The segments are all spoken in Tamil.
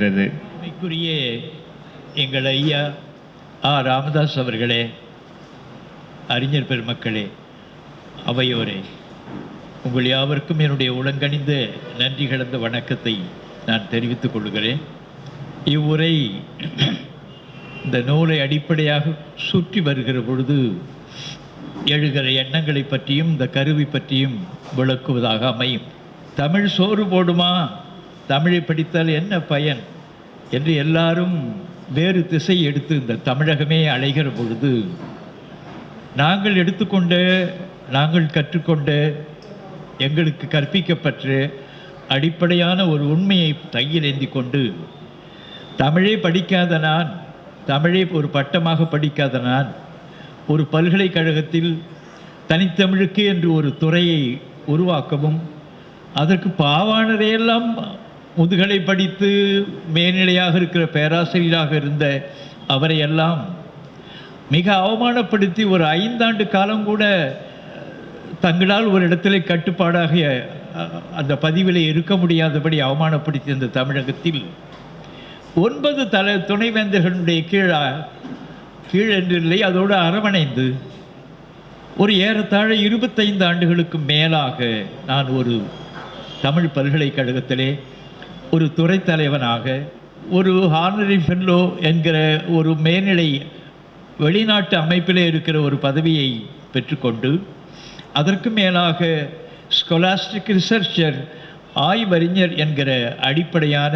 உண்மைக்குரிய எங்கள் ஐயா ராமதாஸ் அவர்களே, அறிஞர் பெருமக்களே, அவையோரே, உங்கள் யாவருக்கும் என்னுடைய உளங்கணிந்த நன்றி கலந்த வணக்கத்தை நான் தெரிவித்துக் கொள்கிறேன். இவ்வுரை இந்த நூலை அடிப்படையாக சுற்றி வருகிற பொழுது எழுகிற எண்ணங்களை பற்றியும் இந்த கருவி பற்றியும் விளக்குவதாக அமையும். தமிழ் சோறு போடுமா, தமிழை படித்தால் என்ன பயன் என்று எல்லாரும் வேறு திசை எடுத்து இந்த தமிழகமே அழைகிற பொழுது நாங்கள் கற்றுக்கொண்ட எங்களுக்கு கற்பிக்கப்பட்ட அடிப்படையான ஒரு உண்மையை கையில் ஏந்தி கொண்டு தமிழே படிக்காத நான், தமிழே ஒரு பட்டமாக படிக்காத நான், ஒரு பல்கலைக்கழகத்தில் தனித்தமிழுக்கு என்று ஒரு துறையை உருவாக்கவும், அதற்கு பாவாணரையெல்லாம் முதுகலை படித்து மேல்நிலையாக இருக்கிற பேராசிரியராக இருந்த அவரையெல்லாம் மிக அவமானப்படுத்தி ஒரு 5 ஆண்டு காலம் கூட தங்களால் ஒரு இடத்துல கட்டுப்பாடாக அந்த பதிவில் இருக்க முடியாதபடி அவமானப்படுத்தி அந்த தமிழகத்தில் 9 துணைவேந்தர்களுடைய கீழென்றில்லை, அதோடு அரவணைந்து ஒரு ஏறத்தாழ 25 ஆண்டுகளுக்கு மேலாக நான் ஒரு தமிழ் பல்கலைக்கழகத்திலே ஒரு துறை தலைவனாக, ஒரு ஹானரி ஃபெல்லோ என்கிற ஒரு மேல்நிலை வெளிநாட்டு அமைப்பிலே இருக்கிற ஒரு பதவியை பெற்றுக்கொண்டு, அதற்கு மேலாக ஸ்காலாஸ்டிக் ரிசர்ச்சர், ஆய்வறிஞர் என்கிற அடிப்படையான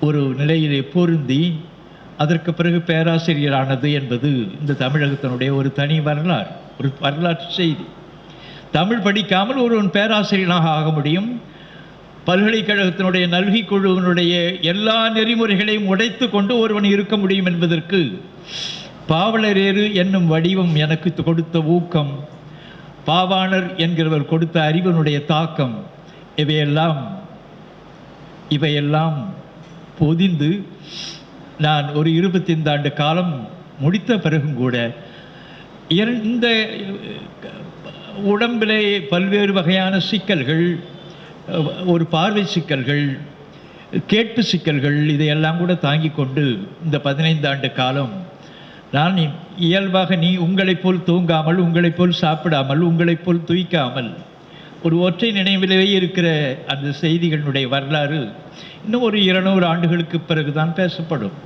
ஒரு நிலையிலே பொருந்தி அதற்கு பிறகு பேராசிரியரானது என்பது இந்த தமிழகத்தினுடைய ஒரு தனி வரலாறு, ஒரு வரலாற்று செய்தி. தமிழ் படிக்காமல் ஒருவன் பேராசிரியராக ஆக முடியும். பல்கலைக்கழகத்தினுடைய நல்கி குழுவினுடைய எல்லா நெறிமுறைகளையும் உடைத்து கொண்டு ஒருவன் இருக்க முடியும் என்பதற்கு பாவலரேறு என்னும் வடிவம் எனக்கு கொடுத்த ஊக்கம், பாவாணர் என்கிறவர் கொடுத்த அறிவனுடைய தாக்கம், இவையெல்லாம் பொதிந்து நான் ஒரு 25 ஆண்டு காலம் முடித்த பிறகும் கூட இந்த உடம்பிலே பல்வேறு வகையான சிக்கல்கள், ஒரு பார்வை சிக்கல்கள், கேட்பு சிக்கல்கள், இதையெல்லாம் கூட தாங்கி கொண்டு இந்த 15 ஆண்டு காலம் நான் இயல்பாக உங்களைப் போல் தூங்காமல், உங்களைப் போல் சாப்பிடாமல், உங்களைப் போல் துய்க்காமல் ஒரு ஒற்றை நினைவிலேயே இருக்கிற அந்த செய்திகளுடைய வரலாறு இன்னும் ஒரு 200 ஆண்டுகளுக்கு பிறகுதான் பேசப்படும்.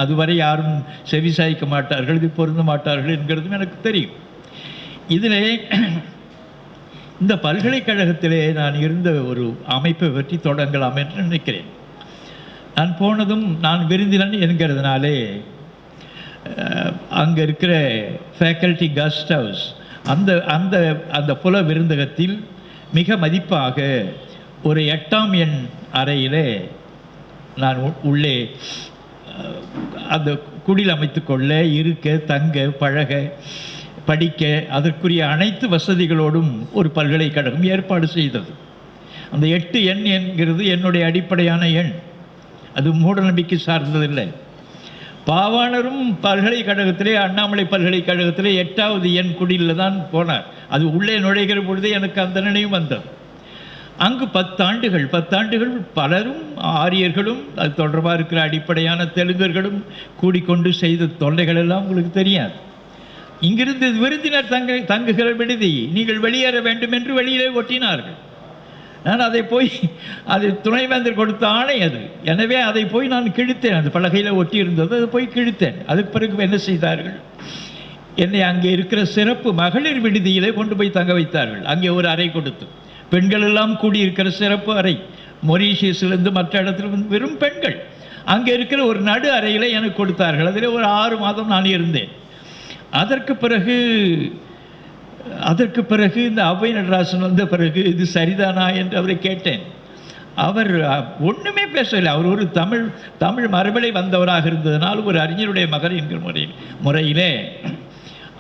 அதுவரை யாரும் செவிசாய்க்க மாட்டார்கள், இது பொருந்த மாட்டார்கள் என்கிறதும் எனக்கு தெரியும். இதில் இந்த பல்கலைக்கழகத்திலே நான் இருந்த ஒரு அமைப்பை பற்றி தொடங்கலாம் என்று நினைக்கிறேன். நான் போனதும் நான் விருந்தினன் என்கிறதுனாலே அங்கே இருக்கிற ஃபேக்கல்டி கெஸ்ட் ஹவுஸ், அந்த அந்த அந்த புல விருந்தகத்தில் மிக மதிப்பாக ஒரு 8ஆம் எண் அறையிலே நான் உள்ளே அந்த குடில் அமைத்து கொள்ள, இருக்க, தங்க, பழக, படிக்க அதற்குரிய அனைத்து வசதிகளோடும் ஒரு பல்கலைக்கழகம் ஏற்பாடு செய்தது. அந்த 8 எண் என்கிறது என்னுடைய அடிப்படையான எண், அது மூடநம்பிக்கை சார்ந்ததில்லை. பாவாணரும் பல்கலைக்கழகத்திலே, அண்ணாமலை பல்கலைக்கழகத்திலே 8வது எண் குடியில் தான் போனார். அது உள்ளே நுழைகிற பொழுதே எனக்கு அந்த நினைவு வந்தது. அங்கு 10 ஆண்டுகள் பலரும் ஆரியர்களும் அது தொடர்பாக இருக்கிற அடிப்படையான தெலுங்கர்களும் கூடிக்கொண்டு செய்த தொல்லைகள் எல்லாம் உங்களுக்கு தெரியாது. இங்கிருந்து விருந்தினர் தங்குகிற விடுதி, நீங்கள் வெளியேற வேண்டும் என்று வெளியிலே ஒட்டினார்கள். நான் அதை போய், அது துணைவேந்தர் கொடுத்த ஆணை அது, எனவே அதை போய் நான் கிழித்தேன். அந்த பலகையில் ஒட்டி இருந்தது, அதை போய் கிழித்தேன். அதுக்கு பிறகு என்ன செய்தார்கள், என்னை அங்கே இருக்கிற சிறப்பு மகளிர் விடுதியிலே கொண்டு போய் தங்க வைத்தார்கள். அங்கே ஒரு அறை கொடுத்து, பெண்கள் எல்லாம் கூடியிருக்கிற சிறப்பு அறை, மொரீஷியஸிலிருந்து மற்ற இடத்துல வெறும் பெண்கள், அங்கே இருக்கிற ஒரு நடு அறையில் எனக்கு கொடுத்தார்கள். அதில் ஒரு 6 மாதம் நான் இருந்தேன். அதற்கு பிறகு இந்த அவ்வை நடராசன் வந்த பிறகு இது சரிதானா என்று அவரை கேட்டேன். அவர் ஒன்றுமே பேசவில்லை. அவர் ஒரு தமிழ் மரபிலை வந்தவராக இருந்ததனால், ஒரு அறிஞருடைய மகன் என்கிற முறையிலே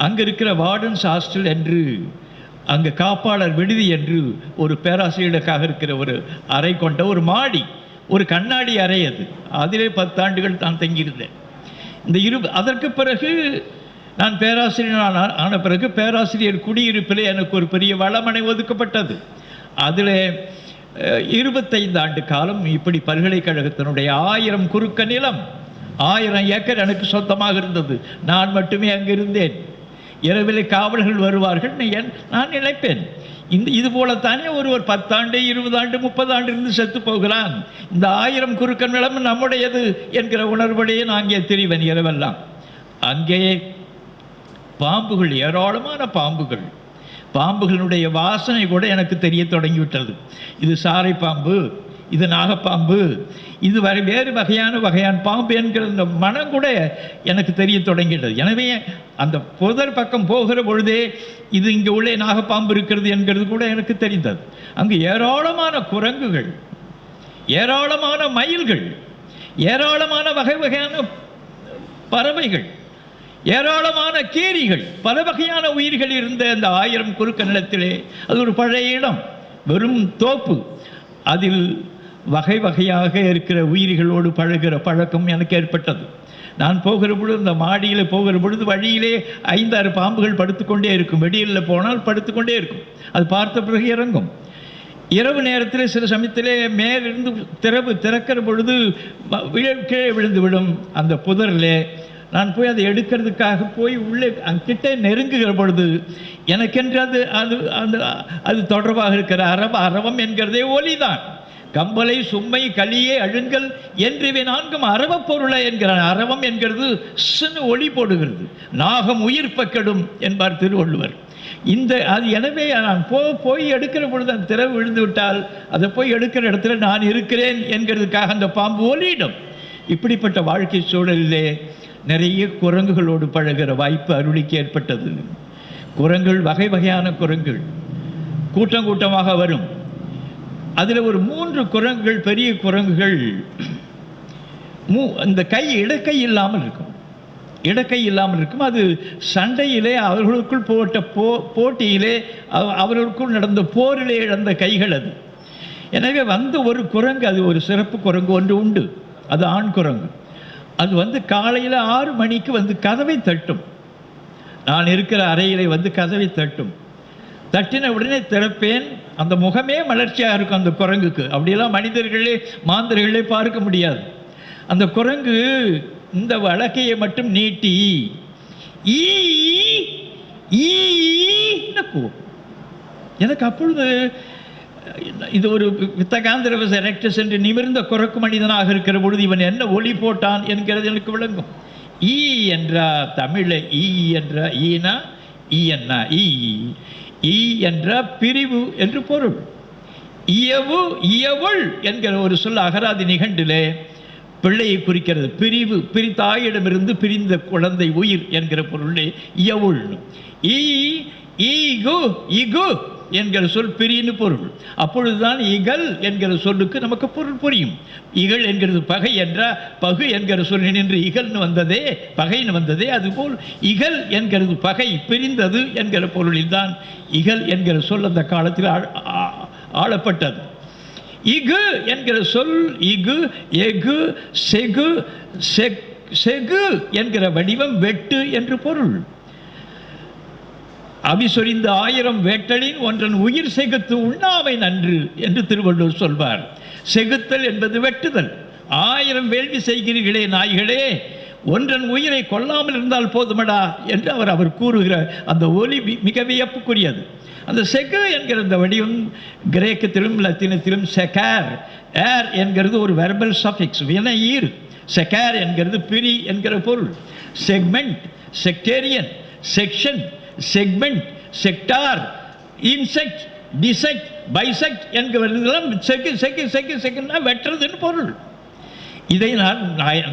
அங்கே இருக்கிற வார்டன்ஸ் ஹாஸ்டல் என்று, அங்கே காப்பாளர் விடுதி என்று ஒரு பேராசிரியருக்காக இருக்கிற ஒரு அறை கொண்ட ஒரு மாடி, ஒரு கண்ணாடி அறை அது. அதிலே 10 ஆண்டுகள் நான் தங்கியிருந்தேன். அதற்கு பிறகு நான் பேராசிரியர் ஆன பிறகு பேராசிரியர் குடியிருப்பில் எனக்கு ஒரு பெரிய வளமனை ஒதுக்கப்பட்டது. அதில் 25 ஆண்டு காலம் இப்படி பல்கலைக்கழகத்தினுடைய 1000 குறுக்க நிலம், 1000 ஏக்கர் எனக்கு சொந்தமாக இருந்தது. நான் மட்டுமே அங்கு இருந்தேன். இரவில் காவலர்கள் வருவார்கள். நான் நினைப்பேன், இது போலத்தானே ஒருவர் 10 ஆண்டு 20 ஆண்டு 30 ஆண்டு இருந்து செத்து போகிறான். இந்த 1000 குறுக்க நிலம் நம்முடையது என்கிற உணர்வுடையே நான் அங்கே திரிவன் இரவெல்லாம். அங்கே பாம்புகள், ஏராளமான பாம்புகள். பாம்புகளுடைய வாசனை கூட எனக்கு தெரிய தொடங்கிவிட்டது. இது சாரை பாம்பு, இது நாகப்பாம்பு, இது வேறு வகையான பாம்பு என்கிற இந்த மனம் கூட எனக்கு தெரிய தொடங்கிட்டது. எனவே அந்த புதர் பக்கம் போகிற பொழுதே இது இங்கே உள்ளே நாகப்பாம்பு இருக்கிறது என்கிறது கூட எனக்கு தெரிந்தது. அங்கு ஏராளமான குரங்குகள், ஏராளமான மயில்கள், ஏராளமான வகையான பறவைகள், ஏராளமான கீரிகள், பல வகையான உயிர்கள் இருந்த அந்த 1000 குறுக்க நிலத்திலே அது ஒரு பழைய இடம், வெறும் தோப்பு. அதில் வகையாக இருக்கிற உயிரிகளோடு பழகிற பழக்கம் எனக்கு ஏற்பட்டது. நான் போகிற பொழுது, இந்த மாடியில் போகிற பொழுது வழியிலே 5-6 பாம்புகள் படுத்துக்கொண்டே இருக்கும். வெடியில் போனால் படுத்துக்கொண்டே இருக்கும். அது பார்த்த பிறகு இறங்கும். இரவு நேரத்தில் சில சமயத்திலே மேலிருந்து திறக்கிற பொழுது கீழே விழுந்து விடும் அந்த புதரிலே. நான் போய் அதை எடுக்கிறதுக்காக போய் உள்ளே அங்கிட்டே நெருங்குகிற பொழுது எனக்கென்று அது தொடர்பாக இருக்கிற அரவம் என்கிறதே ஒலிதான். கம்பலை சும்மை களியே அழுங்கல் என்றிவை 4 அரவப் பொருளை என்கிறான். அரவம் என்கிறது சின்ன ஒளி போடுகிறது. நாகம் உயிர் பக்கெடும் என்பார் திருவள்ளுவர். அது எனவே நான் போய் எடுக்கிற பொழுது அந்த திறவு விழுந்து விட்டால் அதை போய் எடுக்கிற இடத்துல நான் இருக்கிறேன் என்கிறதுக்காக அந்த பாம்பு ஒலியிடும். இப்படிப்பட்ட வாழ்க்கை சூழலிலே நிறைய குரங்குகளோடு பழகிற வாய்ப்பு அருளிக்கு ஏற்பட்டது. குரங்குகள் வகையான குரங்குகள் கூட்டமாக வரும். அதில் ஒரு 3 குரங்குகள், பெரிய குரங்குகள், இந்த இடக்கை இல்லாமல் இருக்கும். அது சண்டையிலே அவர்களுக்குள் போட்ட போட்டியிலே அவர்களுக்குள் நடந்த போரிலே இழந்த கைகள் அது. எனவே ஒரு குரங்கு, அது ஒரு சிறப்பு குரங்கு ஒன்று உண்டு. அது ஆண் குரங்கு. அது காலையில் 6 மணிக்கு கதவை தட்டும். நான் இருக்கிற அறையிலே கதவை தட்டும். தட்டின உடனே திறப்பேன். அந்த முகமே மலர்ச்சியாக இருக்கும் அந்த குரங்குக்கு. அப்படியெல்லாம் மனிதர்களே மாந்தர்களே பார்க்க முடியாது. அந்த குரங்கு இந்த வழக்கையை மட்டும் நீட்டி எனக்கு அப்பொழுது இது ஒரு வித்தகாந்திரவச ரெக்டஸ் என்று நிமிர்ந்த குரக்கு மனிதனாக இருக்கிற பொழுது இவன் என்ன ஒளி போட்டான் என்கிறது எனக்கு விளங்கும். ஈ என்றா தமிழை ஈ என்ற ஈனா ஈ என்ன ஈ என்ற பிரிவு என்று பொருள். இயவு இயவுள் என்கிற ஒரு சொல் அகராதி நிகண்டிலே பிள்ளையை குறிக்கிறது. பிரிவு, தாயிடமிருந்து பிரிந்த குழந்தை உயிர் என்கிற பொருளே இயவுள். ஈகு இகு என்கிற சொல் பிரின்னு பொருள். அப்பொழுதுதான் இகல் என்கிற சொல்லுக்கு நமக்கு பொருள் புரியும். இகல் என்கிறது பகை என்ற பகு என்கிற சொல்லி நின்று இகல்னு வந்ததே, பகைன்னு வந்ததே. அதுபோல் இகல் என்கிறது பகை, பிரிந்தது என்கிற பொருளில் தான் இகல் என்கிற சொல் அந்த காலத்தில் ஆளப்பட்டது. இகு என்கிற சொல் இகு, எகு, செகு, செகு என்கிற வடிவம் வெட்டு என்று பொருள். அவிசொரிந்த 1000 வேட்டலின் ஒன்றன் உயிர் செகுத்து உண்ணாமை நன்று என்று திருவள்ளுவர் சொல்வார். செகுத்தல் என்பது வெட்டுதல். 1000 வேள்வி செய்கிறீர்களே நாய்களே, ஒன்றன் உயிரை கொல்லாமல் இருந்தால் போதுமடா என்று அவர் கூறுகிற அந்த ஒலி மிக வியப்புக்குரியது. அந்த செகு என்கிற அந்த வடிவம் கிரேக்கத்திலும் லத்தீனத்திலும் செகார், ஏர் என்கிறது ஒரு வெர்பல் சஃபிக்ஸ், வினையீர். செகார் என்கிறது பிரி என்கிற பொருள். Segment, sectarian, section, segment, sector, insect, dissect, bisect என்கிறதெல்லாம் செகுன்னா வெட்டுறதுன்னு பொருள். இதை நான்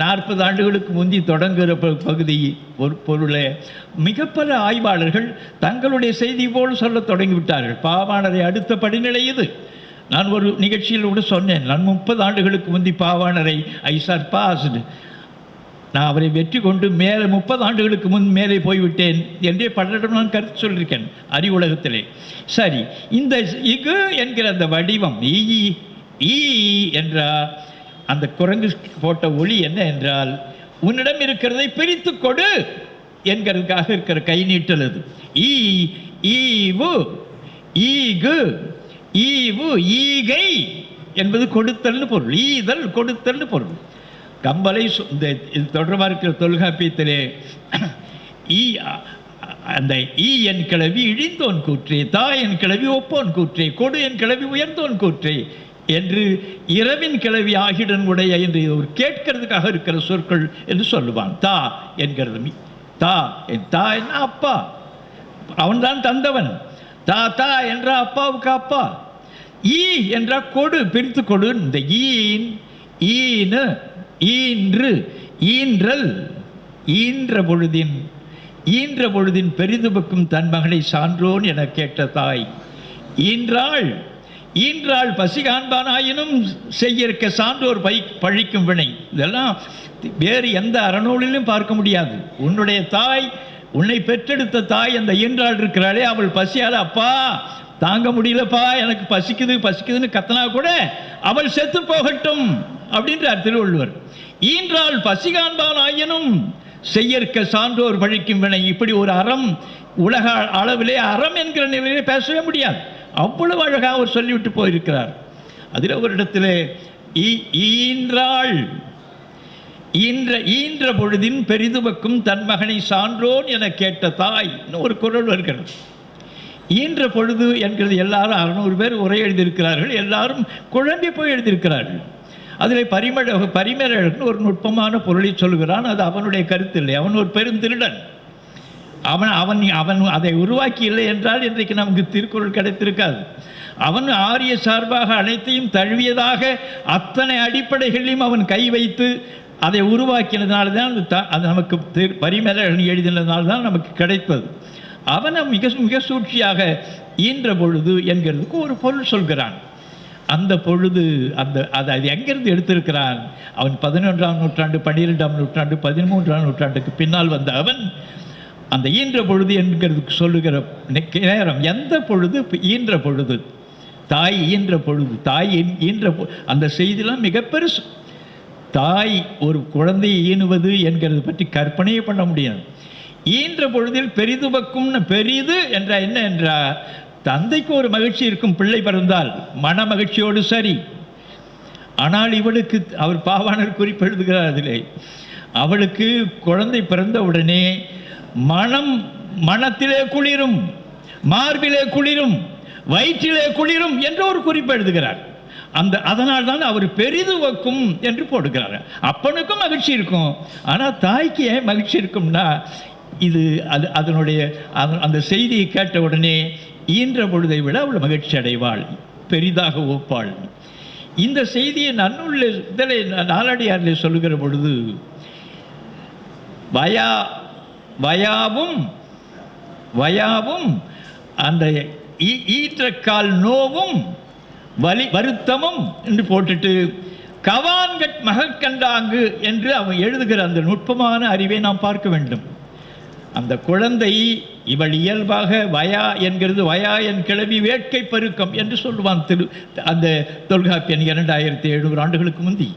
40 ஆண்டுகளுக்கு முந்தி தொடங்குகிற பகுதி ஒரு பொருளை மிக பல ஆய்வாளர்கள் தங்களுடைய செய்தி போல் சொல்ல தொடங்கிவிட்டார்கள். பாவாணரை அடுத்த படிநிலை இது. நான் ஒரு நிகழ்ச்சியில் கூட சொன்னேன், நான் 30 ஆண்டுகளுக்கு முந்தி பாவாணரை ஐ சர்பாஸ்டு, நான் அவரை வெற்றி கொண்டு மேலே 30 ஆண்டுகளுக்கு மேலே போய்விட்டேன் என்றே பலரிடம் நான் கருத்து சொல்லியிருக்கேன் அறிவுலகத்திலே. சரி, இந்த இகு என்கிற அந்த வடிவம் ஈ என்ற அந்த குரங்கு போட்ட ஒளி என்ன என்றால், உன்னிடம் இருக்கிறதை பிரித்து கொடு என்கிறதுக்காக இருக்கிற கை நீட்டல். அது ஈவு ஈகு ஈவு ஈகை என்பது கொடுத்தல்னு பொருள். ஈதல் கொடுத்தல்னு பொருள். கம்பலை இந்த இது தொடர்பாக இருக்கிற தொல்காப்பியத்திலே அந்த ஈ என் கிளவி இழிந்தோன் கூற்றே, தா என் கிளவி ஒப்போன் கூற்றே, கொடு என் கிளவி உயர்ந்தோன் கூற்றே என்று இரவின் கிளவி ஆகிடன் உடைய என்று ஒரு கேட்கறதுக்காக இருக்கிற சொற்கள் என்று சொல்லுவான். தா என்கிறது தா என்ன அப்பா, அவன்தான் தந்தவன். தா தா என்ற அப்பாவுக்கு அப்பா. ஈ என்ற கொடு, பிரித்து கொடு. இந்த ஈன் ஈனு ஈன்று ஈன்றல் ஈன்ற பொழுதின் பெரிதுபக்கும் தன் மகனை சான்றோன் என கேட்ட தாய். ஈன்றாள் பசி காண்பானாயினும் செய்யிருக்க சான்றோர் பழிக்கும் வினை. இதெல்லாம் வேறு எந்த அறநூலிலும் பார்க்க முடியாது. உன்னுடைய தாய், உன்னை பெற்றெடுத்த தாய், அந்த ஈன்றாள் இருக்கிறாளே, அவள் பசியால் அப்பா தாங்க முடியலப்பா எனக்கு பசிக்குதுன்னு கத்தனா கூட அவள் செத்து போகட்டும் அப்படின்றார் திருவள்ளுவர். ஈன்றாள் பசி காண்பானாயினும் செய்யற்க சான்றோர் பழிக்கும் வினை. இப்படி ஒரு அறம் உலக அளவிலே அறம் என்கிற நிலையிலே பேசவே முடியாது. அவ்வளவு அழகாக அவர் சொல்லிவிட்டு போயிருக்கிறார். அதில் ஒரு இடத்துல ஈன்ற பொழுதின் பெரிதுபக்கும் தன் மகனை சான்றோன் என கேட்ட தாய் ஒரு குரல் வருகிறது. ஈன்ற பொழுது என்கிறது எல்லாரும் 600 பேர் உரை எழுதியிருக்கிறார்கள். எல்லாரும் குழம்பி போய் எழுதியிருக்கிறார்கள். அதில் பரிமேலழகன் ஒரு நுட்பமான பொருளை சொல்கிறான். அது அவனுடைய கருத்து இல்லை. அவன் ஒரு பெருந்திருடன். அவன் அதை உருவாக்கி இல்லை என்றால் இன்றைக்கு நமக்கு திருக்குறள் கிடைத்திருக்காது. அவன் ஆரிய சார்பாக அனைத்தையும் தழுவியதாக அத்தனை அடிப்படைகளையும் அவன் கை வைத்து அதை உருவாக்கினதுனால தான் அது நமக்கு பரிமேலழகன் எழுதினதுனால்தான் நமக்கு கிடைத்தது. அவனை மிக சூழ்ச்சியாக ஈன்ற பொழுது என்கிறதுக்கு ஒரு பொருள் சொல்கிறான். அந்த பொழுது அது எங்கிருந்து எடுத்திருக்கிறான்? அவன் 11ஆம் நூற்றாண்டு, 12ஆம் நூற்றாண்டு, 13ஆம் நூற்றாண்டுக்கு பின்னால் வந்த அவன் அந்த ஈன்ற பொழுது என்கிறதுக்கு சொல்லுகிற நேரம் எந்த பொழுது? ஈன்ற பொழுது, தாய் ஈன்ற பொழுது, தாய் ஈன்ற அந்த செய்திலாம் மிக பெருசு. தாய் ஒரு குழந்தையை ஈணுவது என்கிறது பற்றி கற்பனையே பண்ண முடியாது. ஈன்ற பொழுதில் பெரிதுபக்கும். பெரிது என்ற என்ன என்றால், தந்தைக்கு ஒரு மகிழ்ச்சி இருக்கும் பிள்ளை பிறந்தால், மன மகிழ்ச்சியோடு சரி. ஆனால் இவளுக்கு அவர் பாவாணர் குறிப்பு எழுதுகிறார். அதிலே அவளுக்கு குழந்தை பிறந்த உடனே மனத்திலே குளிரும், மார்பிலே குளிரும், வயிற்றிலே குளிரும் என்று ஒரு குறிப்பு எழுதுகிறார். அதனால் தான் அவர் பெரிதுவக்கும் என்று போடுகிறார். அப்பனுக்கும் மகிழ்ச்சி இருக்கும், ஆனால் தாய்க்கு ஏன் மகிழ்ச்சி இருக்கும்னா, இது அதனுடைய அந்த செய்தியை கேட்ட உடனே ஈன்ற பொழுதை விட அவள் மகிழ்ச்சி அடைவாள், பெரிதாக ஒப்பாள். இந்த செய்தியை நன்னூலில் நாலடியாரில் சொல்லுகிற பொழுது வயாவும் அந்த ஈற்றக்கால் நோவும் வருத்தமும் என்று போட்டுட்டு கவான்கட் மகற்கண்டாங்கு என்று அவன் எழுதுகிற அந்த நுட்பமான அறிவை நாம் பார்க்க வேண்டும். அந்த குழந்தை இவள் இயல்பாக வயா என்கிறது, வயா என் கிளவி வேட்கை பெருக்கம் என்று சொல்லுவான் அந்த தொல்காப்பியன் 2700 ஆண்டுகளுக்கு முந்தி.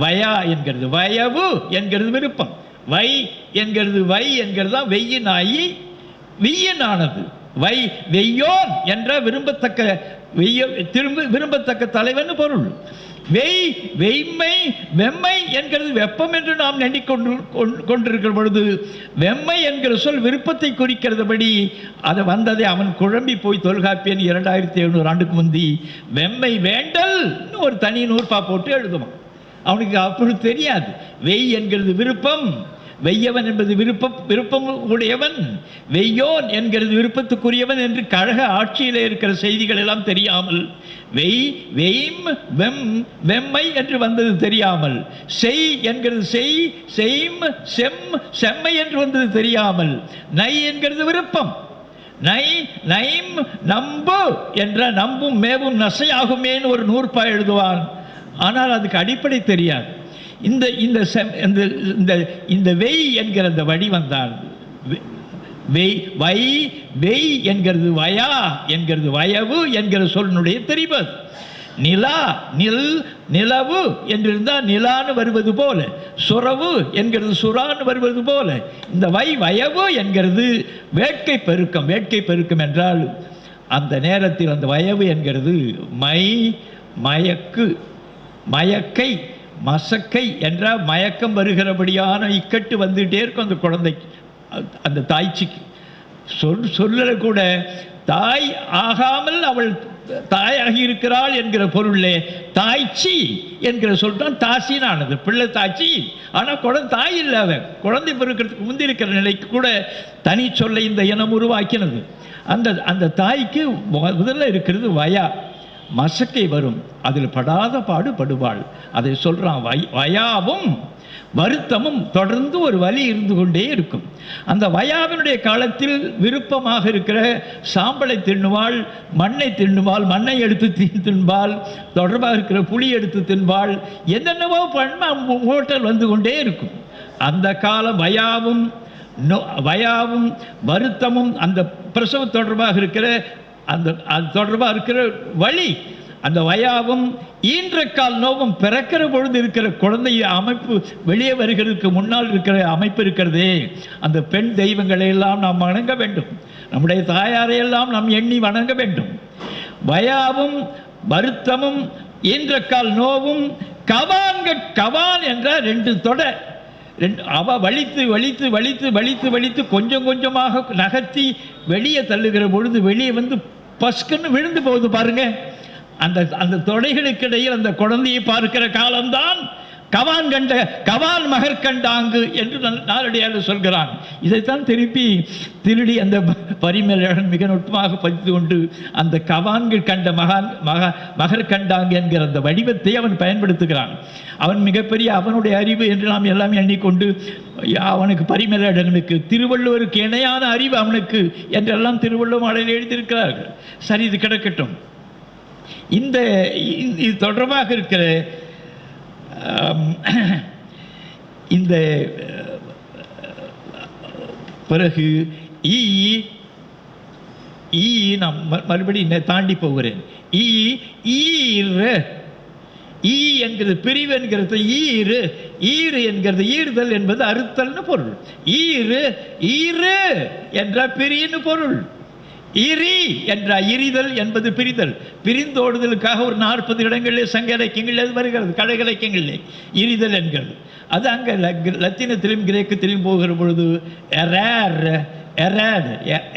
வயா என்கிறது வயவு என்கிறது விருப்பம், வை என்கிறது தான் வெய்யினாயி விய்யனானது. வெய்யோன் என்ற விரும்பத்தக்க தலைவன் பொருள். வெம்மை என்கிறது வெப்பம் என்று நாம் கொண்டிருக்கிற பொழுது வெம்மை என்கிற சொல் விருப்பத்தை குறிக்கிறதுபடி அது வந்ததை அவன் குழம்பி போய் தொல்காப்பியன் 2700 ஆண்டுக்கு முந்தி வெம்மை வேண்டல் ஒரு தனி நூற்பா போட்டு எழுதுவான். அவனுக்கு அப்பொழுது தெரியாது. வெய் என்கிறது விருப்பம், வெய்யவன் என்பது விருப்பம் உடையவன், வெய்யோன் என்கிறது விருப்பத்துக்குரியவன் என்று கழக ஆட்சியில் இருக்கிற செய்திகள் எல்லாம் தெரியாமல், வெம்மை என்று வந்தது தெரியாமல், செய் என்கிறது செம்மை என்று வந்தது தெரியாமல், நை என்கிறது விருப்பம், நைம் நம்பு என்ற நம்பும் மேவும் நசையாகுமேன்னு ஒரு நூற்பா எழுதுவான். ஆனால் அதுக்கு அடிப்படை தெரியாது. இந்த வெய் என்கிற அந்த வடி வந்தால் வெய் என்கிறது வயா என்கிறது வயவு என்கிற சொல்லுடைய தெரிவது. நிலவு என்றிருந்தால் நிலான்னு வருவது போல, சுரவு என்கிறது சுறான்னு வருவது போல, இந்த வயவு என்கிறது வேட்கை பெருக்கம். வேட்கை பெருக்கம் என்றால் அந்த நேரத்தில் அந்த வயவு என்கிறது மயக்கு, மயக்கை, மசக்கை என்ற மயக்கம் வருகிறபடியான இக்கட்டு வந்துகிட்டே இருக்கும் அந்த குழந்தைக்கு, அந்த தாய்ச்சிக்கு. சொல்லக்கூட தாய் ஆகாமல் அவள் தாயாகி இருக்கிறாள் என்கிற பொருளே தாய்ச்சி என்கிற சொல் தான் தாசினானது, பிள்ளை தாய்ச்சி. ஆனால் குழந்தை தாய் இல்லை, அவன் குழந்தை பிறக்கிறதுக்கு முந்தி இருக்கிற நிலைக்கு கூட தனி சொல்லை இந்த இனம் உருவாக்கினது. அந்த தாய்க்கு முதல்ல இருக்கிறது வயா, மசக்கை வரும், அதில் படாத பாடு படுவாள். அதை சொல்கிறான். வயாவும் வருத்தமும் தொடர்ந்து ஒரு வலி இருந்து கொண்டே இருக்கும். அந்த வயாவினுடைய காலத்தில் விருப்பமாக இருக்கிற சாம்பலை தின்னுவாள், மண்ணை தின்னுவாள், மண்ணை எடுத்து தின்பாள், தொடர்பாக இருக்கிற புளி எடுத்து தின்பாள், என்னென்னவோ பண்ண ஓட்டல் வந்து கொண்டே இருக்கும். அந்த காலம் வயாவும் வருத்தமும் அந்த பிரசவ தொடர்பாக இருக்கிற அது தொடர்பாக இருக்கிற வழி, அந்த வயாவும் ஈன்றக்கால் நோவும் பிறக்கிற பொழுது இருக்கிற குழந்தை அமைப்பு வெளியே வருகிறதுக்கு முன்னால் இருக்கிற அமைப்பு இருக்கிறதே, அந்த பெண் தெய்வங்களை எல்லாம் நாம் வணங்க வேண்டும், நம்முடைய தாயாரையெல்லாம் நாம் எண்ணி வணங்க வேண்டும். வயாவும் வருத்தமும் ஈன்றக்கால் நோவும் கவான் என்ற 2 தொடை, அவ வலித்து வலித்து வலித்து வலித்து வலித்து கொஞ்சம் கொஞ்சமாக நகர்த்தி வெளியே தள்ளுகிற பொழுது வெளியே வந்து பஸ்குன்னு விழுந்து போகுது பாருங்க. அந்த தொடைகளுக்கு இடையில் அந்த குழந்தையை பார்க்கிற காலம்தான் கவான் மகற்கண்டாங்கு என்று நாளடியாக சொல்கிறான். இதைத்தான் திருடி அந்த பரிமேலழகன் மிக நுட்பமாக பதித்து கொண்டு அந்த கவான்கள் கண்ட மகற்கண்டாங்கு என்கிற அந்த வடிவத்தை அவன் பயன்படுத்துகிறான். அவன் மிகப்பெரிய அவனுடைய அறிவு என்று நாம் எல்லாம் எண்ணிக்கொண்டு அவனுக்கு பரிமேலழகனுக்கு திருவள்ளுவருக்கு இணையான அறிவு அவனுக்கு என்றெல்லாம் திருவள்ளுவர் மாலையில் எழுதியிருக்கிறார்கள். சரி, இது கிடக்கட்டும். இது தொடர்பாக இருக்கிற இந்த பிறகு நான் மறுபடியும் தாண்டி போகிறேன். என்கிறது பிரிவு என்கிறது, ஈறு என்கிறது ஈறுதல் என்பது அறுத்தல்னு பொருள். ஈறு என்ற பிரின்னு பொருள். இரி என்ற இரிதல் என்பது பிரிதல். பிரிந்தோடுதலுக்காக ஒரு 40 இடங்களில் சங்க இலக்கியங்களில் வருகிறது, கலை இலக்கியங்களில் இரிதல் என்கிறது. அது அங்கே லத்தீனத்திலும் கிரேக்கத்திலும் போகிற பொழுது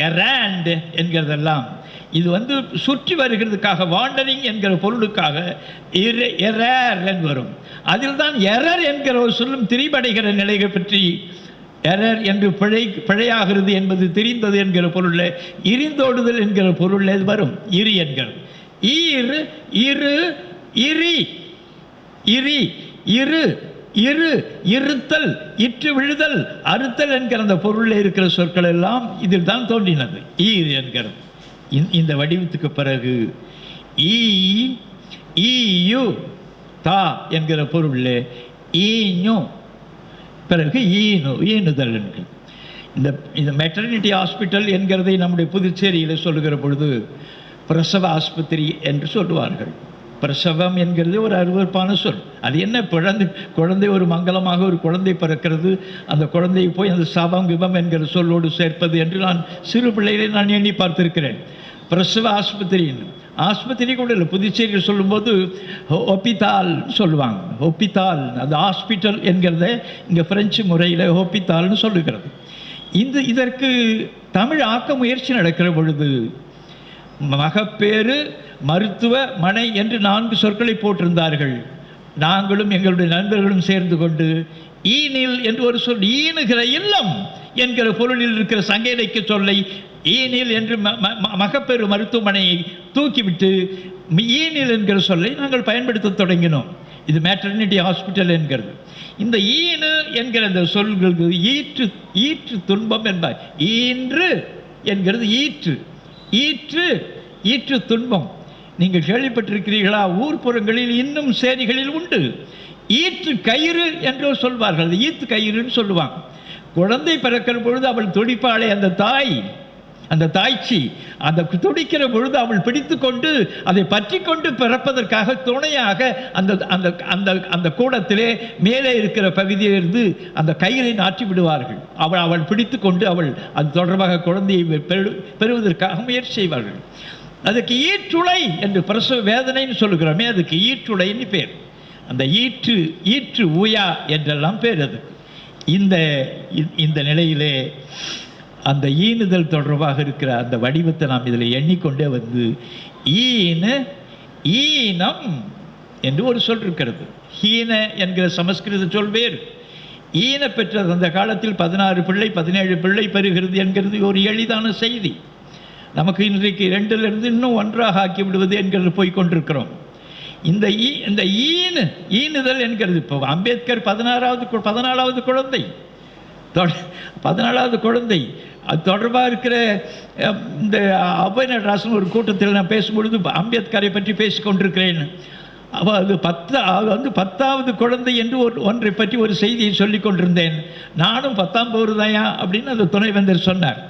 எராண்ட் என்கிறதெல்லாம் இது வந்து சுற்றி வருகிறதுக்காக வாண்டரிங் என்கிற பொருளுக்காக எரர் வரும். அதில் தான் எரர் என்கிற ஒரு சொல்லும் திரிபடைகிற நிலையை பற்றி எரர் என்று பிழையாகிறது என்பது தெரிந்தது என்கிற பொருள், இரிந்தோடுதல் என்கிற பொருள் வரும். இரி என்கிறது இருத்தல், இற்று விழுதல், அறுத்தல் என்கிற அந்த பொருளில் இருக்கிற சொற்கள் எல்லாம் இதில் தான் தோன்றினது. ஈர் என்கிறது இந்த வடிவத்துக்கு பிறகு ஈயு தா என்கிற பொருள் ஈஞு பிறகு ஈனுதல் என்கிறது. இந்த மெட்டர்னிட்டி ஹாஸ்பிட்டல் என்கிறதை நம்முடைய புதுச்சேரியில் சொல்லுகிற பொழுது பிரசவ ஆஸ்பத்திரி என்று சொல்லுவார்கள். பிரசவம் என்கிறது ஒரு அருவருப்பான சொல். அது என்ன, குழந்தை ஒரு மங்களமாக ஒரு குழந்தை பிறக்கிறது, அந்த குழந்தையை போய் அந்த சபம் விபம் என்கிற சொல்லோடு சேர்ப்பது என்று நான் சிறு பிள்ளைகளை நான் எண்ணி பார்த்திருக்கிறேன். பிரசவ ஆஸ்பத்திரி கூட இல்லை. புதுச்சேரியில் சொல்லும்போது ஹோப்பித்தால் சொல்லுவாங்க. ஹோப்பித்தால் அது ஹாஸ்பிட்டல் என்கிறத இங்கே பிரெஞ்சு முறையில் ஹோப்பித்தால்னு சொல்லுகிறது. இதற்கு தமிழ் ஆக்க முயற்சி நடக்கிற பொழுது மகப்பேறு மருத்துவ மனை என்று 4 சொற்களை போட்டிருந்தார்கள். நாங்களும் எங்களுடைய நண்பர்களும் சேர்ந்து கொண்டு ஈனில் என்று ஒரு சொல், ஈனுகிற இல்லம் என்கிற பொருளில் இருக்கிற சங்க இலக்கிய சொல்லை ஈனில் என்று மகப்பேறு மருத்துவமனையை தூக்கிவிட்டு ஈனில் என்கிற சொல்லை நாங்கள் பயன்படுத்த தொடங்கினோம். இது மேட்டர்னிட்டி ஹாஸ்பிட்டல் என்கிறது. இந்த ஈனு என்கிற இந்த சொல்களுக்கு ஈற்று துன்பம் என்பார். ஈன்று என்கிறது ஈற்று துன்பம். நீங்கள் கேள்விப்பட்டிருக்கிறீர்களா? ஊர்ப்புறங்களில் இன்னும் சேரிகளில் உண்டு. ஈற்று கயிறு என்று சொல்வார்கள். அது ஈத்து கயிறுன்னு சொல்லுவாங்க. குழந்தை பிறக்கிற பொழுது அவள் துடிப்பாளே அந்த தாய்ச்சி, அந்த துடிக்கிற பொழுது அவள் பிடித்து கொண்டு அதை பற்றி கொண்டு பிறப்பதற்காக துணையாக அந்த கூடத்திலே மேலே இருக்கிற பகுதியிலிருந்து அந்த கயிறை நாட்டி விடுவார்கள். அவள் பிடித்து கொண்டு அவள் அது தொடர்பாக குழந்தையை பெறுவதற்காக முயற்சி செய்வார்கள். அதுக்கு ஈற்றுளை என்று பிரசவ வேதனைன்னு சொல்லுகிறோமே, அதுக்கு ஈற்றுளைன்னு பேர். அந்த ஈற்று ஊயா என்றெல்லாம் பேர் அது. இந்த நிலையிலே அந்த ஈனுதல் தொடர்பாக இருக்கிற அந்த வடிவத்தை நாம் இதில் எண்ணிக்கொண்டே வந்து ஈனம் என்று ஒரு சொல் இருக்கிறது. ஹீன என்கிற சமஸ்கிருத சொல் வேறு. ஈன பெற்றது அந்த காலத்தில் 16 பிள்ளை 17 பிள்ளை பெறுகிறது என்கிறது ஒரு எளிதான செய்தி. நமக்கு இன்றைக்கு 2லிருந்து இன்னும் 1ஆக ஆக்கி விடுவது என்கிறது போய்கொண்டிருக்கிறோம். இந்த ஈனுதல் என்கிறது இப்போ அம்பேத்கர் 14வது குழந்தை 14வது குழந்தை அது தொடர்பாக இருக்கிற இந்த அபய நடராசன் ஒரு கூட்டத்தில் நான் பேசும்பொழுது அம்பேத்கரை பற்றி பேசிக்கொண்டிருக்கிறேன். அது 10வது குழந்தை என்று ஒன்றை பற்றி ஒரு செய்தியை சொல்லி கொண்டிருந்தேன். நானும் 10ஆம் பௌர்தாயா அப்படின்னு அந்த துணைவேந்தர் சொன்னார்.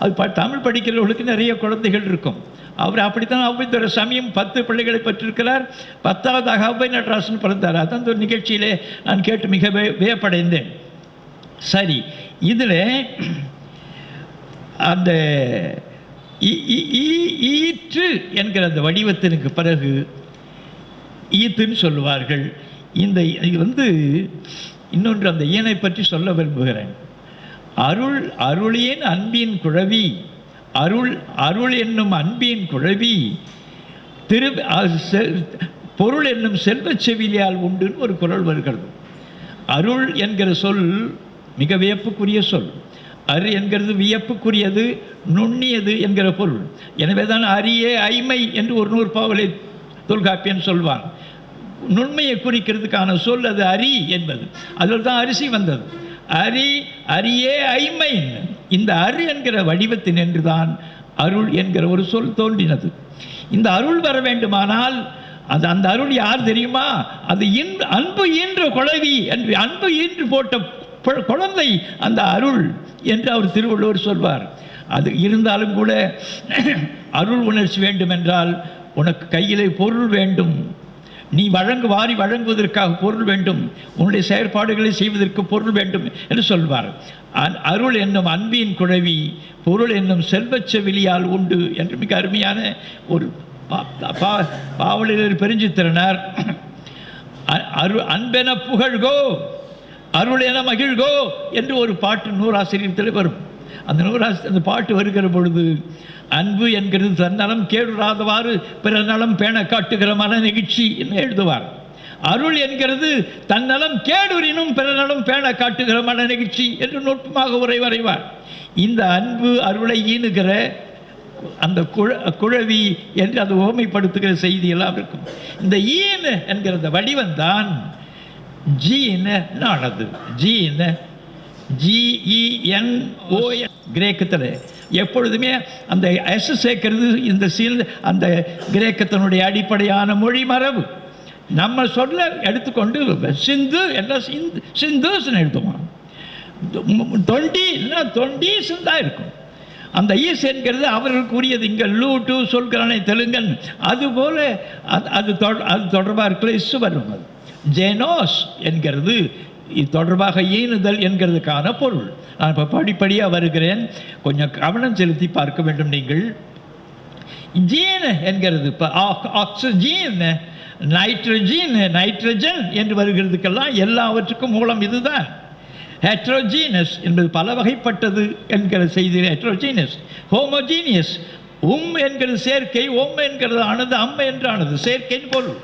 அது தமிழ் படிக்கிறவர்களுக்கு நிறைய குழந்தைகள் இருக்கும். அவர் அப்படித்தான் அவ்வைத்துறை சமயம் 10 பிள்ளைகளை பெற்றிருக்கிறார். 10வதாக அபய நடராசன் பிறந்தார். அதான் ஒரு நிகழ்ச்சியிலே நான் கேட்டு மிக வியப்படைந்தேன். சரி, இதில் அந்த ஈற்று என்கிற அந்த வடிவத்திற்கு பிறகு ஈத்துன்னு சொல்லுவார்கள். இது இன்னொன்று அந்த ஈனை பற்றி சொல்ல விரும்புகிறேன். அருளின் அன்பின் குழவி, அருள் என்னும் அன்பின் குழவி பொருள் என்னும் செல்வச் செவிலியால் உண்டுன்னு ஒரு குறள் வருகிறது. அருள் என்கிற சொல் மிக வியப்புக்குரிய சொல். அரு என்கிறது வியப்புக்குரியது, நுண்ணியது என்கிற பொருள். எனவே தான் அரியே ஐமை என்று ஒரு நூற்பாவலை தொல்காப்பியன் சொல்வான். நுண்மையை குறிக்கிறதுக்கான சொல் அது அரி என்பது. அதில் தான் அரிசி வந்தது. அரியே ஐமை. இந்த அரு என்கிற வடிவத்தின் என்றுதான் அருள் என்கிற ஒரு சொல் தோன்றினது. இந்த அருள் வர வேண்டுமானால் அந்த அருள் யார் தெரியுமா? அது அன்பு ஈன்ற குழவி என்று, அன்பு ஈன்று போட்ட குழந்தை அந்த அருள் என்று அவர் திருவள்ளுவர் சொல்வார். அது இருந்தாலும் கூட அருள் உணர்ச்சி வேண்டும் என்றால் உனக்கு கையிலே பொருள் வேண்டும். நீ வாரி வழங்குவதற்காக பொருள் வேண்டும். உன்னுடைய செயற்பாடுகளை செய்வதற்கு பொருள் வேண்டும் என்று சொல்வார். அருள் என்னும் அன்பின் குழவி பொருள் என்னும் செல்வச் செவிலியால் உண்டு என்று மிக அருமையான ஒரு பாவலர் பெருஞ்சித்திரனார் அன்பென புகழ்கோ அருள் என மகிழ்கோ என்று ஒரு பாட்டு நூறாசிரியத்தில் வரும். அந்த பாட்டு வருகிற பொழுது அன்பு என்கிறது தன்னலம் கேடுறாதவாறு பிற நலம் பேண காட்டுகிற மன நெகிழ்ச்சி என்று எழுதுவார். அருள் என்கிறது தன்னலம் கேடுறினும் பிற நலம் பேண காட்டுகிற மன நெகிழ்ச்சி என்று நுட்பமாக உரை வரைவார். இந்த அன்பு அருளை ஈனுகிற அந்த குழவி என்று அது ஓமைப்படுத்துகிற செய்தியெல்லாம் இருக்கும். இந்த ஈன என்கிற அந்த வடிவம்தான் ஜீனானது. GENO கிரேக்கத்தில் எப்பொழுதுமே அந்த எஸ் சேர்க்கிறது இந்த அந்த கிரேக்கத்தினுடைய அடிப்படையான மொழி மரபு. நம்ம சொல்ல எடுத்துக்கொண்டு சிந்து என்ற சிந்துன்னு எழுதுவோம். தொண்டீஸ்ன்னு தான் இருக்கும். அந்த ஈஸ் என்கிறது அவர்களுக்கு உரியது. இங்கே லூட்டு சொல்கிறானே தெலுங்கன், அதுபோல் அது தொடர்பாக இருக்கிற இஸ்ஸு வரும். அது ஜெனோஸ் என்கிறது இது தொடர்பாக ஈனுதல் என்கிறதுக்கான பொருள். நான் இப்போ படிப்படியாக வருகிறேன், கொஞ்சம் கவனம் செலுத்தி பார்க்க வேண்டும் நீங்கள். ஜீன் என்கிறது இப்போ ஆக்சிஜன், நைட்ரஜன் என்று வருகிறதுக்கெல்லாம் எல்லாவற்றுக்கும் மூலம் இதுதான். ஹெட்ரோஜீனஸ் என்பது பல வகைப்பட்டது என்கிற செய்தி. ஹெட்ரோஜீனஸ், ஹோமோஜீனியஸ், என்கிறது சேர்க்கை, என்கிறது ஆனது, என்றானது சேர்க்கையின் பொருள்.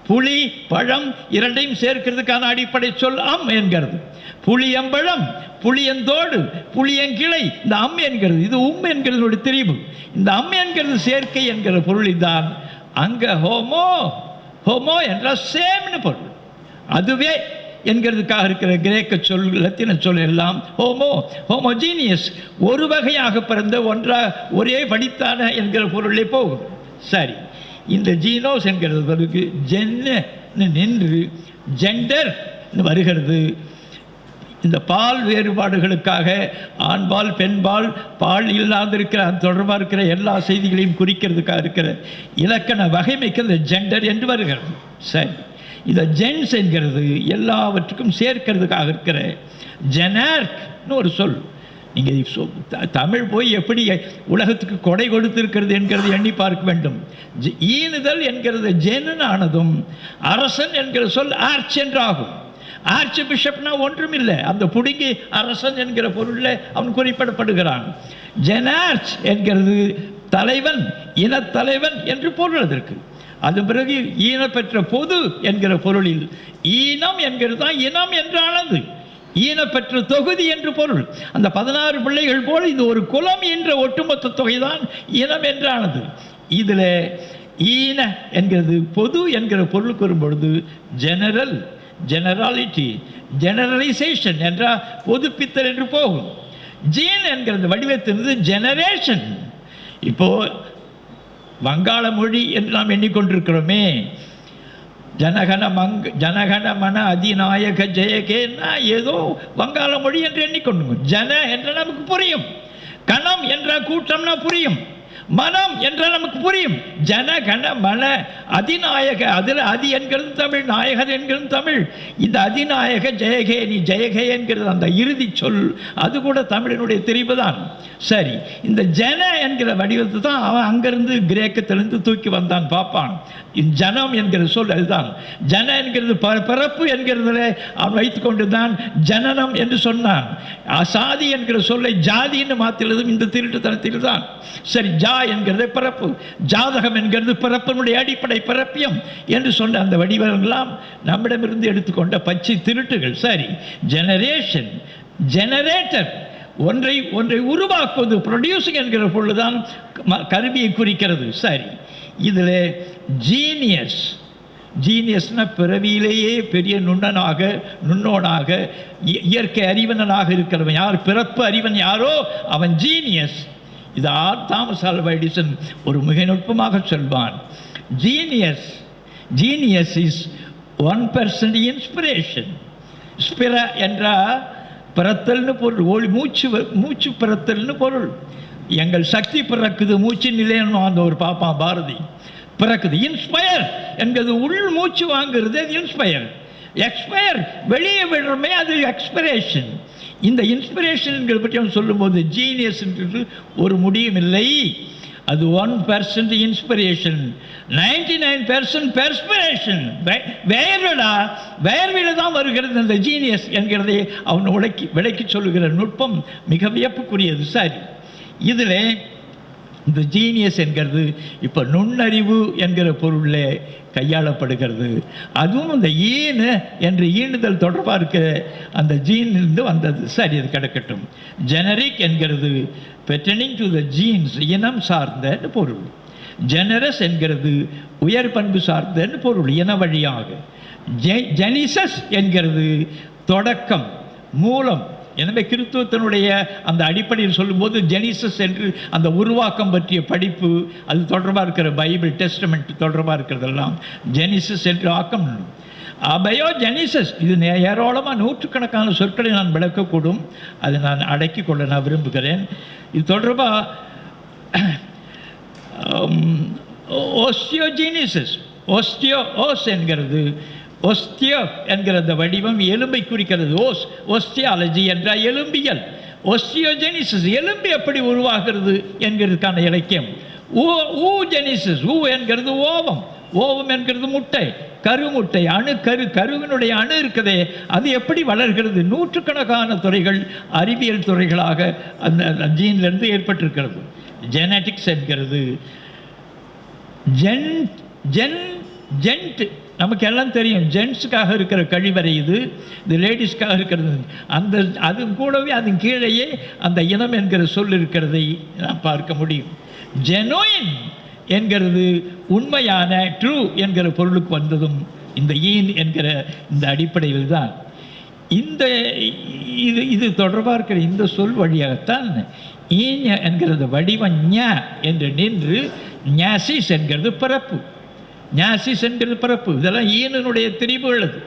புளி பழம் இரண்டையும் சேர்க்கிறதுக்கான அடிப்படை சொல் என்கிறது. புளியம்பழம், புளியந்தோடு, புளியங்கிளை, இந்த என்கிறது இது என்கிறது ஒரு திரிபு. இந்த என்கிறது சேர்க்கை என்கிற பொருள் தான். அங்க ஹோமோ என்ற சேம்னு பொருள். அதுவே என்கிறதுக்காக இருக்கிற கிரேக்க சொல், லத்தீன சொல் எல்லாம் ஹோமோஜீனியஸ், ஒரு வகையாக பிறந்த ஒரே படித்தான என்கிற பொருளே போகும். சரி, இந்த ஜீனோஸ் என்கிறது ஜென்னு நின்று ஜெண்டர் வருகிறது. இந்த பால் வேறுபாடுகளுக்காக ஆண்பால் பெண்பால் பால் இல்லாதிருக்கிற அது தொடர்பாக இருக்கிற எல்லா செய்திகளையும் குறிக்கிறதுக்காக இருக்கிற இலக்கண வகைமைக்கு இந்த ஜெண்டர் என்று வருகிறது. சரி, இதை ஜென்ஸ் என்கிறது எல்லாவற்றுக்கும் சேர்க்கிறதுக்காக இருக்கிற ஜெனார்க்னு ஒரு சொல். நீங்கள் தமிழ் போய் எப்படி உலகத்துக்கு கொடை கொடுத்திருக்கிறது என்கிறது எண்ணி பார்க்க வேண்டும். ஈனுதல் என்கிறது ஜெனனானதும் அரசன் என்கிற சொல் ஆர்ச் என்றாகும். ஆர்ச் பிஷப்னா ஒன்றும் இல்லை, அந்த புடுங்கி அரசன் என்கிற பொருளில் அவன் குறிப்பிடப்படுகிறான். ஜெனார்ச் என்கிறது தலைவன், இனத்தலைவன் என்று பொருள் அதற்கு. அது பிறகு ஈன பெற்ற பொது என்கிற பொருளில் ஈனம் என்கிறது தான் இனம் என்றானது. ஈனப்பெற்ற தொகுதி என்று பொருள். அந்த 16 பிள்ளைகள் போல இது ஒரு குலம் என்ற ஒட்டுமொத்த தொகைதான் இனம் என்றானது. இதில் ஈன என்கிறது பொது என்கிற பொருளுக்கு வரும்பொழுது ஜெனரல், ஜெனராலிட்டி, ஜெனரலைசேஷன் என்றால் பொதுப்பித்தல் என்று போகும். ஜீன் என்கிறது வடிவத்திலிருந்து ஜெனரேஷன். இப்போது வங்காள மொழி என்று நாம் எண்ணிக்கொண்டிருக்கிறோமே, ஜனகண மன அதிநாயக ஜெயகேன்னா ஏதோ வங்காள மொழி என்று எண்ணிக்கொண்டு, ஜன என்ற நமக்கு புரியும், கணம் என்ற கூட்டம்னா புரியும், மனம் என்ற நமக்கு புரியும். ஜனகண மன அதிநாயக, அதில் அதி என்கிறது தமிழ், நாயகர் என்கிறது தமிழ். இந்த அதிநாயக ஜெயகே, நீ ஜெயகே என்கிறது அந்த இறுதி சொல், அது கூட தமிழினுடைய தெரிவு தான். சரி, இந்த ஜன என்கிற வடிவத்தை தான் அவன் அங்கிருந்து கிரேக்கத்திலிருந்து தூக்கி வந்தான் பார்ப்பான். ஜனம் என்கிற சொல் அதுதான். ஜன என்கிறது பிறப்பு என்கிறதுல அவன் வைத்து கொண்டு தான் ஜனனம் என்று சொன்னான். சாதி என்கிற சொல்லை ஜாதின்னு மாற்றினதும் இந்த திருட்டுத்தனத்தில் தான். சரி, ஜா என்கிறது பிறப்பு, ஜாதகம் என்கிறது பிறப்பினுடைய அடிப்படை பிறப்பியம் என்று சொன்ன அந்த வடிவங்களெல்லாம் நம்மிடமிருந்து எடுத்துக்கொண்ட பச்சை திருட்டுகள். சரி, ஜெனரேஷன், ஜெனரேட்டர், ஒன்றை உருவாக்குவது, ப்ரொடியூசிங் என்கிற பொருள்தான் கருவியை குறிக்கிறது. சரி, இதில் ஜீனியஸ், ஜீனியஸ்னா பிறவியிலேயே பெரிய நுண்ணோனாக இயற்கை அறிவனாக இருக்கிறவன் யார், பிறப்பு அறிவன் யாரோ அவன் ஜீனியஸ். இது தாமஸ் ஆல்வா எடிசன் ஒரு மிக நுட்பமாக சொல்வான். Genius is 1% inspiration. ஸ்பிர என்றால் பிறத்தல்னு பொருள், மூச்சு பிறத்தல்னு பொருள். எங்கள் சக்தி பிறக்குது, மூச்சு நிலையன்னு அந்த ஒரு பாப்பான் பாரதி பிறக்குது. இன்ஸ்பயர் என்கிறது உள் மூச்சு வாங்குறது, அது இன்ஸ்பயர். எக்ஸ்பயர் வெளியே விடுறமே, அது எக்ஸ்பிரேஷன். இந்த இன்ஸ்பிரேஷன்களை பற்றி அவன் சொல்லும்போது ஜீனியஸ் ஒரு முடியும் இல்லை. அது 1% இன்ஸ்பிரேஷன், 99% பெர்ஸ்பிரேஷன். வேர்வில தான் வருகிறது அந்த ஜீனியஸ் என்கிறதை அவன் விளக்கி சொல்லுகிற நுட்பம் மிக வியப்புக்குரியது. சரி, இதில் இந்த ஜீனியஸ் என்கிறது இப்போ நுண்ணறிவு என்கிற பொருளில் கையாளப்படுகிறது. அதுவும் இந்த ஈனு என்று ஈணுதல் தொடர்பாக இருக்கிற அந்த ஜீனிலிருந்து வந்தது. சரி, அது கிடக்கட்டும். ஜெனரிக் என்கிறது பெர்டனிங் டு த ஜீன்ஸ், இனம் சார்ந்த பொருள். ஜெனரஸ் என்கிறது உயர் பண்பு சார்ந்த பொருள், இன வழியாக. ஜெனிசஸ் என்கிறது தொடக்கம், மூலம். எனவே கிறிஸ்துவத்தினுடைய அந்த அடிப்படையில் சொல்லும்போது ஜெனிசஸ் என்று அந்த உருவாக்கம் பற்றிய படிப்பு, அது தொடர்பாக இருக்கிற பைபிள் டெஸ்டமெண்ட் தொடர்பாக இருக்கிறதெல்லாம் ஜெனிசஸ் என்று ஆக்கம். அபயோ ஜெனிசஸ், இது ஏராளமாக நூற்றுக்கணக்கான சொற்களை நான் விளக்கக்கூடும், அதை நான் அடக்கி கொள்ள நான் விரும்புகிறேன். இது தொடர்பாக ஓஸ்டியோஜெனிசஸ், ஓஸ் என்கிறது, ஒஸ்தியோ என்கிற அந்த வடிவம் எலும்பை குறிக்கிறது. ஒஸ்டியாலஜி என்றால் எலும்பியல். ஒஸ்டியோஜெனிசிஸ், எலும்பு எப்படி உருவாகிறது என்கிறதுக்கான இலக்கியம். ஊஜெனிசிஸ், ஊ என்கிறது ஓவம், ஓவம் என்கிறது முட்டை, கருமுட்டை, கருவினுடைய அணு இருக்குதே, அது எப்படி வளர்கிறது. நூற்றுக்கணக்கான துறைகள் அறிவியல் துறைகளாக அந்த ஜீன்லேருந்து ஏற்பட்டிருக்கிறது. ஜெனட்டிக்ஸ் என்கிறது ஜென்ட், நமக்கு எல்லாம் தெரியும். ஜென்ஸுக்காக இருக்கிற கழிவறை இது லேடிஸ்க்காக இருக்கிறது. அந்த அது கூடவே அதன் கீழேயே அந்த இனம் என்கிற சொல் இருக்கிறதை நாம் பார்க்க முடியும். ஜெனோயின் என்கிறது உண்மையான, ட்ரூ என்கிற பொருளுக்கு வந்ததும் இந்த ஈன் என்கிற இந்த அடிப்படையில் தான். இந்த இது தொடர்பாக இருக்கிற இந்த சொல் வழியாகத்தான் ஈஞ என்கிறது வடிவம் ஞ என்று நின்று ஞாசிஸ் என்கிறது பிறப்பு, ஞாசிஸ் என்கிறது பிறப்பு. இதெல்லாம் ஈனனுடைய திரிவுகள். அது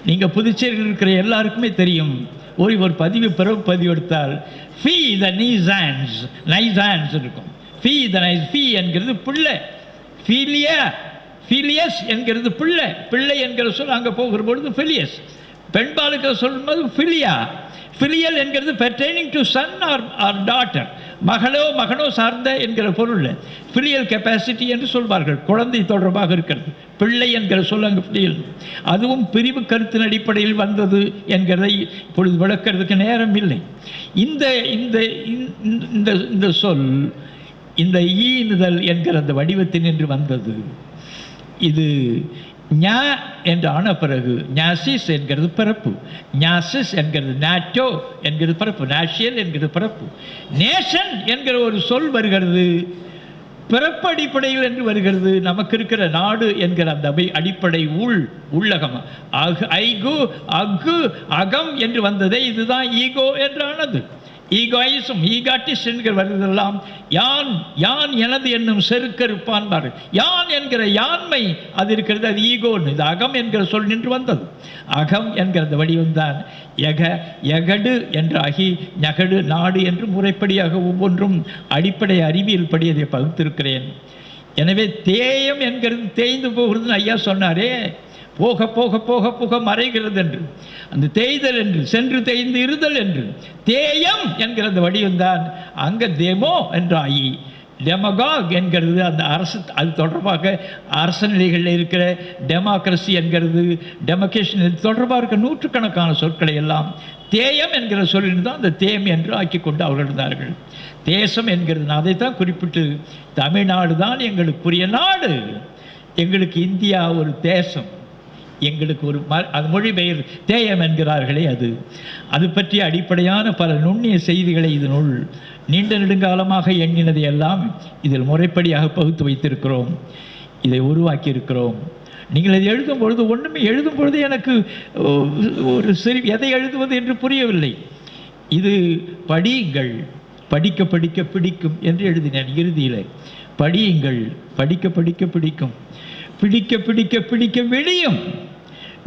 நீங்கள் புதுச்சேரியில் இருக்கிற எல்லாருக்குமே தெரியும். ஒரு பிறப்பு பதிவு எடுத்தால் ஃபீ த நைசான்ஸ் இருக்கும். ஃபீ த நைஸ், ஃபீ என்கிறது பிள்ளை, ஃபீலியஸ் என்கிறது பிள்ளை என்கிற சொல் அங்கே போகிற பொழுது ஃபிலியஸ். பெண்பாலுக்கு சொல்லும்போது ஃபிலியா. ஃபிலியல் என்கிறது pertaining to Sun R daughter, மகனோ சார்ந்த என்கிற பொருள் ஃபிலியல் கெப்பாசிட்டி என்று சொல்வார்கள். குழந்தை தொடர்பாக இருக்கிறது. பிள்ளை என்கிற சொல்லாங்க ஃபிலியல். அதுவும் பிரிவு கருத்தின் அடிப்படையில் வந்தது என்கிறதை இப்பொழுது விளக்கிறதுக்கு நேரம் இல்லை. இந்த இந்த இந்த சொல் இந்த ஈனுதல் என்கிற அந்த வடிவத்தில் என்று வந்தது. இது ஞா என்று ஆன பிறகு ஞாசிஸ் என்கிறது பிறப்பு, ஞாசிஸ் என்கிறது நாட்டோ என்கிறது பிறப்பு, நேஷியல் என்கிறது பிறப்பு. நேஷன் என்கிற ஒரு சொல் வருகிறது பிறப்பு அடிப்படையில் என்று வருகிறது. நமக்கு இருக்கிற நாடு என்கிற அந்த அடிப்படை உள்ளகம் ஐகு அகு அகம் என்று வந்ததே இதுதான் ஈகோ என்றானது. ஈகாயிசம் ஈகாட்டிஸ் என்கிற வருவதெல்லாம் யான் எனது என்னும் செருக்கருப்பான். யான் என்கிற யான்மை அது இருக்கிறது, அது ஈகோன்னு. இது அகம் என்கிற சொல் நின்று வந்தது. அகம் என்கிற அந்த வடிவம்தான் எகடு என்றாகி ஞகடு நாடு என்று முறைப்படியாக ஒவ்வொன்றும் அடிப்படை அறிவியல் படி அதை பகுத்திருக்கிறேன். எனவே தேயம் என்கிறது தேய்ந்து போகிறதுன்னு ஐயா சொன்னாரே, போக போக போக போக மறைகிறது என்று, அந்த தேய்தல் என்று சென்று தேய்ந்து இருதல் என்று தேயம் என்கிற அந்த வடிவம்தான் அங்கே டெமோ என்றாகி டெமகாக் என்கிறது அந்த அரசு. அது தொடர்பாக அரச நிலைகளில் இருக்கிற டெமோக்ரஸி என்கிறது, டெமோக்ரேஷன் தொடர்பாக இருக்கிற நூற்றுக்கணக்கான சொற்களை எல்லாம் தேயம் என்கிற சொல்லில் தான் அந்த தேம் என்று ஆக்கி கொண்டு அவர்கள் இருந்தார்கள். தேசம் என்கிறது அதைத்தான் குறிப்பிட்டு தமிழ்நாடு தான் எங்களுக்குரிய நாடு, எங்களுக்கு இந்தியா ஒரு தேசம், எங்களுக்கு ஒரு அது மொழிபெயர் தேயம் என்கிறார்களே அது பற்றிய அடிப்படையான பல நுண்ணிய செய்திகளை இதனுள் நீண்ட நெடுங்காலமாக எண்ணினதை எல்லாம் இதில் முறைப்படியாக பகுத்து வைத்திருக்கிறோம், இதை உருவாக்கி இருக்கிறோம். நீங்கள் அதை எழுதும் பொழுது ஒன்றுமே எழுதும் பொழுது எனக்கு ஒரு எதை எழுதுவது என்று புரியவில்லை. இது படியுங்கள், படிக்க படிக்க பிடிக்கும் என்று எழுதினேன் இறுதியில். படியுங்கள், படிக்க படிக்க பிடிக்கும், பிடிக்க பிடிக்க பிடிக்க விடியும்,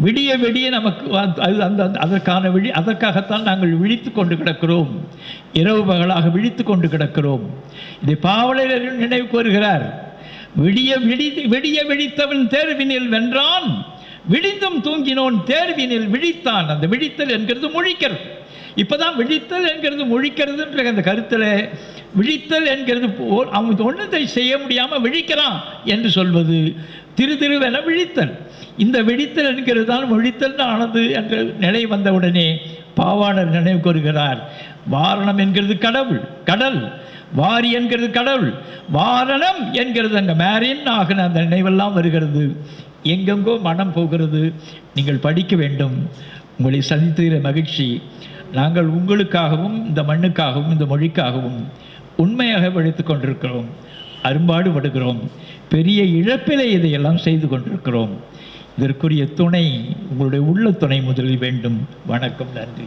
விடிய விடிய நமக்கு அது அதற்கான அதற்காகத்தான் நாங்கள் விழித்து கொண்டு கிடக்கிறோம், இரவு பகலாக விழித்து கொண்டு கிடக்கிறோம். இதை பாவலர் நினைவு கூறுகிறார். விடிய விழித்தவன் தேர்வினில் வென்றான், விழிந்தும் தூங்கினோன் தேர்வினில் விழித்தான். அந்த விழித்தல் என்கிறது முழிக்கிறது. இப்போதான் விழித்தல் என்கிறது முழிக்கிறதுன்ற அந்த கருத்தில் விழித்தல் என்கிறது அவன் ஒன்றத்தை செய்ய முடியாமல் விழிக்கிறான் என்று சொல்வது திருவென விழித்தல். இந்த விழித்தல் என்கிறது தான் மொழித்தல் ஆனது என்ற நிலை வந்தவுடனே பாவாணர் நினைவு கூறுகிறார். வாரணம் என்கிறது கடல், வாரி என்கிறது கடவுள், வாரணம் என்கிறது அங்கே மேரின் ஆகின அந்த நினைவெல்லாம் வருகிறது. எங்கெங்கோ மனம் போகிறது. நீங்கள் படிக்க வேண்டும். உங்களை சந்தித்ததில் மகிழ்ச்சி. நாங்கள் உங்களுக்காகவும் இந்த மண்ணுக்காகவும் இந்த மொழிக்காகவும் உண்மையாக உழைத்து கொண்டிருக்கிறோம், அரும்பாடுபடுகிறோம். பெரிய இழப்பிலே இதையெல்லாம் செய்து கொண்டிருக்கிறோம். இதற்குரிய துணை உங்களுடைய உள்ள துணை முதலில் வேண்டும். வணக்கம், நன்றி.